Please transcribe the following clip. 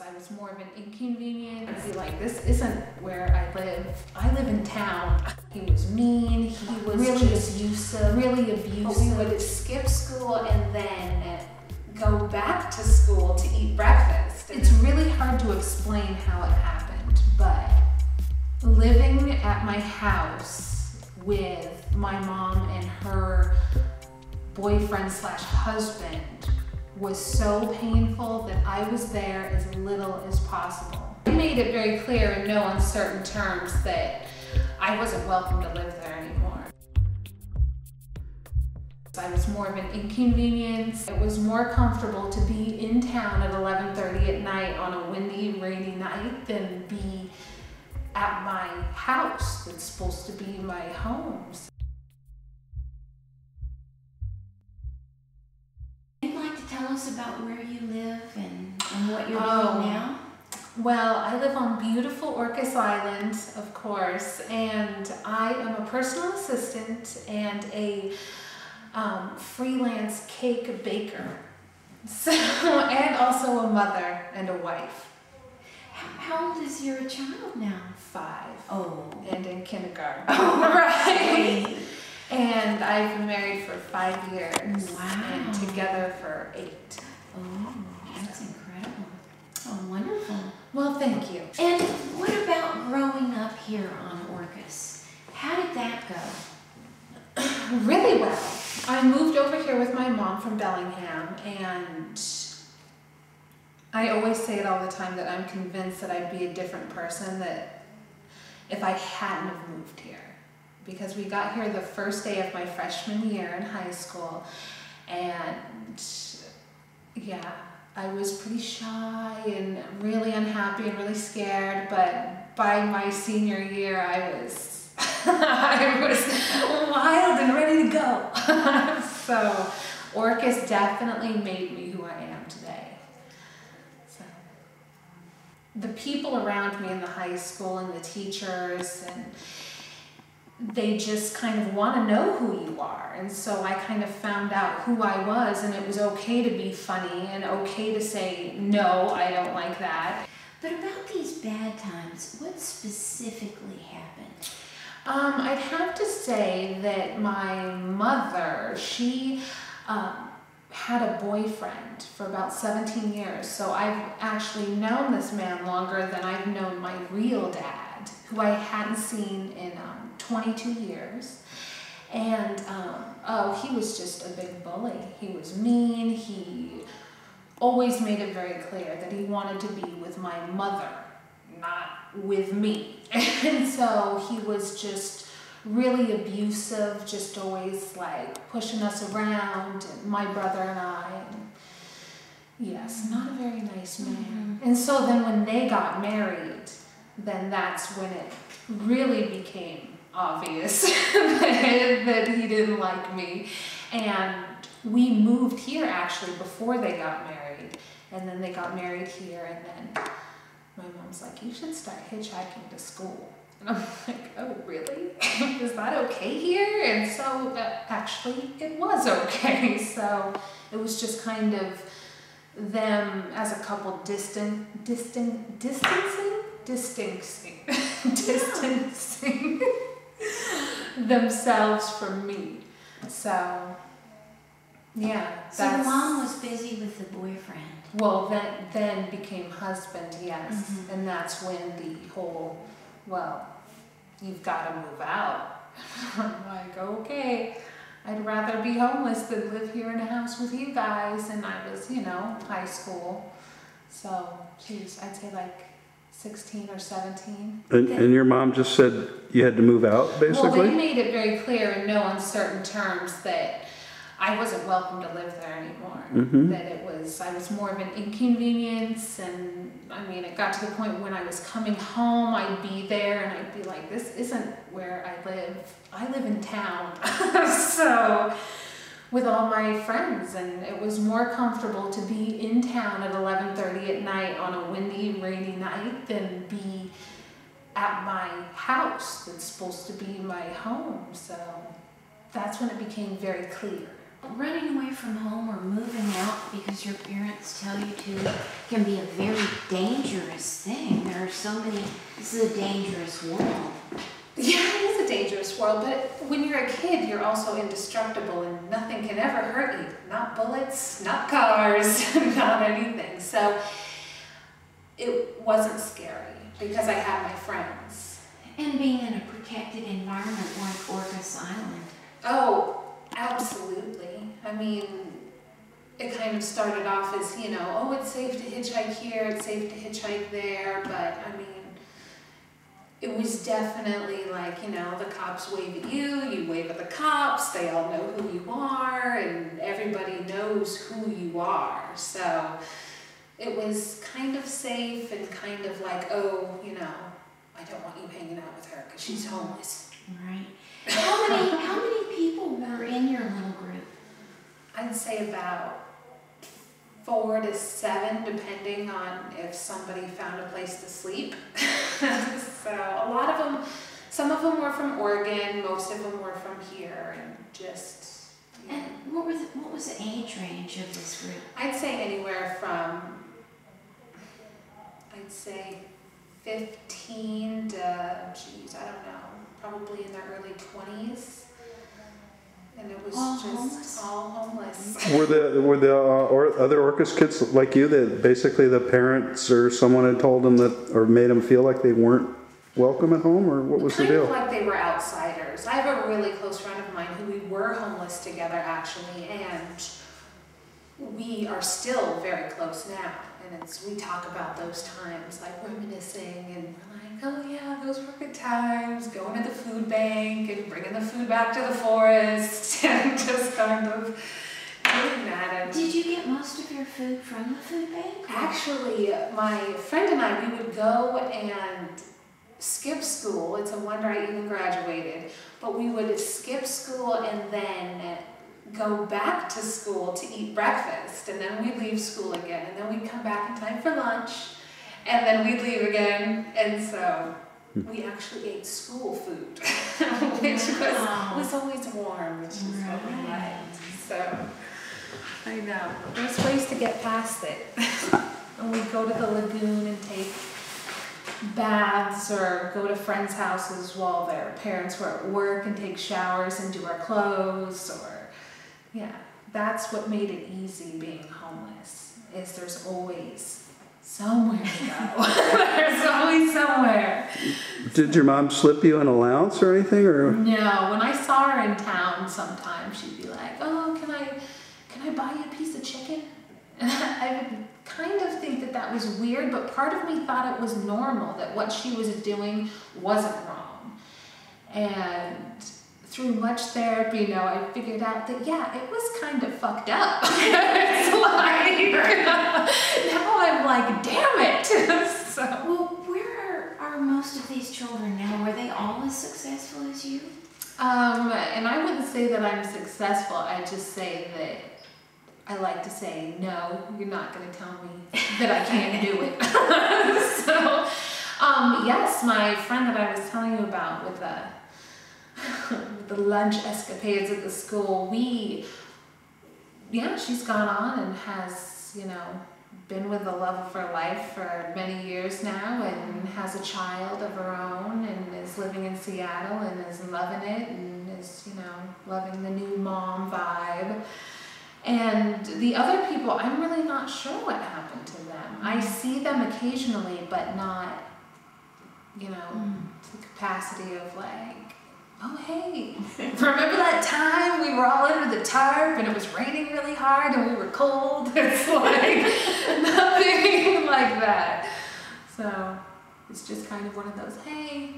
I was more of an inconvenience. I'd be like, this isn't where I live. I live in town. He was mean, he was really abusive. But we would skip school and then go back to school to eat breakfast. It's really hard to explain how it happened, but living at my house with my mom and her boyfriend slash husband was so painful that I was there as little as possible. I made it very clear in no uncertain terms that I wasn't welcome to live there anymore. I was more of an inconvenience. It was more comfortable to be in town at 11:30 at night on a windy, rainy night than be at my house that's supposed to be my home. Tell us about where you live and what you're doing now. Well, I live on beautiful Orcas Island, of course, and I am a personal assistant and a freelance cake baker. So, and also a mother and a wife. How old is your child now? 5. Oh. And in kindergarten. Oh, right. Sweet. And I've been married for 5 years. Wow. And together for 8. Oh, that's incredible. Oh, wonderful. Well, thank you. And what about growing up here on Orcas? How did that go? Really well. I moved over here with my mom from Bellingham, and I always say it all the time that I'm convinced that I'd be a different person that if I hadn't have moved here. Because we got here the first day of my freshman year in high school, and yeah, I was pretty shy and really unhappy and really scared, but by my senior year I was I was wild and ready to go. So Orcas definitely made me who I am today. So the people around me in the high school and the teachers, and they just kind of want to know who you are. And so I kind of found out who I was, and it was okay to be funny and okay to say, no, I don't like that. But about these bad times, what specifically happened? I'd have to say that my mother, she had a boyfriend for about 17 years. So I've actually known this man longer than I've known my real dad, who I hadn't seen in 22 years. And oh, he was just a big bully. He was mean. He always made it very clear that he wanted to be with my mother, not with me. And so he was just really abusive, just always like pushing us around, and my brother and I. And yes, not a very nice man. And so then when they got married, then that's when it really became obvious that he didn't like me. And we moved here actually before they got married. And then they got married here, and then my mom's like, you should start hitchhiking to school. And I'm like, oh, really? Is that okay here? And so actually it was okay. So it was just kind of them as a couple distancing themselves from me. So yeah. So the mom was busy with the boyfriend. Well, that then became husband, yes. And that's when the whole, well, you've got to move out. I'm like, okay, I'd rather be homeless than live here in a house with you guys. And I was, you know, high school. So, geez, I'd say like 16 or 17. And your mom just said you had to move out, basically? Well, they made it very clear in no uncertain terms that I wasn't welcome to live there anymore. That I was more of an inconvenience, and I mean, it got to the point when I was coming home, I'd be there and I'd be like, this isn't where I live. I live in town. So, with all my friends, and it was more comfortable to be in town at 11:30 at night on a windy, rainy night than be at my house that's supposed to be my home. So that's when it became very clear. Running away from home or moving out because your parents tell you to can be a very dangerous thing. There are so many, this is a dangerous world. Yeah, it is a dangerous world, but when you're a kid, you're also indestructible and nothing can ever hurt you. Not bullets, not cars, not anything. So it wasn't scary because I had my friends. And being in a protected environment like Orcas Island. Oh, absolutely. I mean, it kind of started off as, you know, oh, it's safe to hitchhike here, it's safe to hitchhike there, but I mean, it was definitely like, you know, the cops wave at you, you wave at the cops, they all know who you are, and everybody knows who you are. So it was kind of safe and kind of like, oh, you know, I don't want you hanging out with her because she's homeless. Right. How many people were in your little group? I'd say about 4 to 7, depending on if somebody found a place to sleep. So a lot of them, some of them were from Oregon, most of them were from here, and just. And what was the age range of this group? I'd say anywhere from, I'd say 15 to, geez, I don't know, probably in their early 20s. And it was all just homeless? all homeless. Were the or other Orcas kids like you that basically the parents or someone had told them that or made them feel like they weren't welcome at home, or what was the deal? Kind of like they were outsiders. I have a really close friend of mine who we were homeless together actually, and we are still very close now. And we talk about those times, like reminiscing, and we're like, oh yeah, those were good times, going to the food bank and bringing the food back to the forest, and just kind of doing that. And did you get most of your food from the food bank? actually, my friend and I, we would go and skip school. It's a wonder I even graduated. But we would skip school and then go back to school to eat breakfast, and then we'd leave school again, and then we'd come back in time for lunch, and then we'd leave again, and so we actually ate school food, which was always warm, which is what we liked. So I know there's ways to get past it. And we'd go to the lagoon and take baths or go to friends' houses while their parents were at work and take showers and do our clothes, or yeah, that's what made it easy being homeless, is there's always somewhere to go. There's always somewhere. Did your mom slip you an allowance or anything, or? No, when I saw her in town sometimes she'd be like, oh, can I buy you a piece of chicken? And I would kind of think that was weird, but part of me thought it was normal, that what she was doing wasn't wrong. And through much therapy, you know, I figured out that, yeah, it was kind of fucked up. It's like, now I'm like, damn it. So. Well, where are most of these children now? Were they all as successful as you? And I wouldn't say that I'm successful. I just say that I like to say, no, you're not going to tell me that I can't do it. So, yes, my friend that I was telling you about with the lunch escapades at the school, she's gone on and has, you know, been with the love of her life for many years now, and has a child of her own, and is living in Seattle and is loving it, and is, you know, loving the new mom vibe. And the other people, I'm really not sure what happened to them. I see them occasionally, but not, you know, to the capacity of like, oh hey, remember that time we were all under the tarp and it was raining really hard and we were cold? It's like nothing like that. So it's just kind of one of those, hey,